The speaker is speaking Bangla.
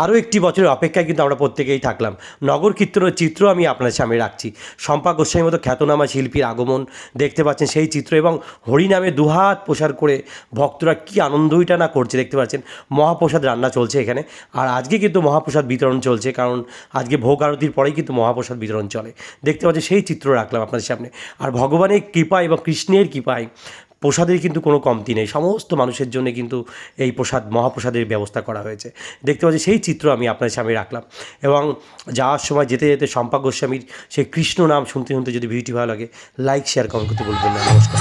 আরও একটি বছরের অপেক্ষায় কিন্তু আমরা প্রত্যেকেই থাকলাম। নগর কীর্তনের চিত্র আমি আপনার সামনে রাখছি। শম্পা গোস্বামীর মতো খ্যাতনামা শিল্পীর আগমন দেখতে পাচ্ছেন সেই চিত্র, এবং হরিনামে দুহাত প্রসার করে ভক্তরা কী আনন্দইটা না করছে দেখতে পাচ্ছেন। মহাপ্রসাদ রান্না চলছে এখানে, আর আজকে কিন্তু মহাপ্রসাদ বিতরণ চলছে, কারণ আজকে ভোগ আরতির পরেই কিন্তু মহাপ্রসাদ বিতরণ চলে। দেখতে পাচ্ছেন সেই চিত্র রাখলাম আপনাদের সামনে। আর ভগবানের কৃপায় এবং কৃষ্ণের কৃপায় প্রসাদের কিন্তু কোনো কমতি নেই, সমস্ত মানুষের জন্য কিন্তু এই প্রসাদ মহাপ্রসাদের ব্যবস্থা করা হয়েছে। দেখতে পাচ্ছি সেই চিত্র আমি আপনার সামনে রাখলাম। এবং যাওয়ার সময় যেতে যেতে শম্পা গোস্বামীর সেই কৃষ্ণ নাম শুনতে শুনতে যদি ভিডিওটি ভালো লাগে, লাইক শেয়ার কমেন্ট করতে বলবেন না। নমস্কার।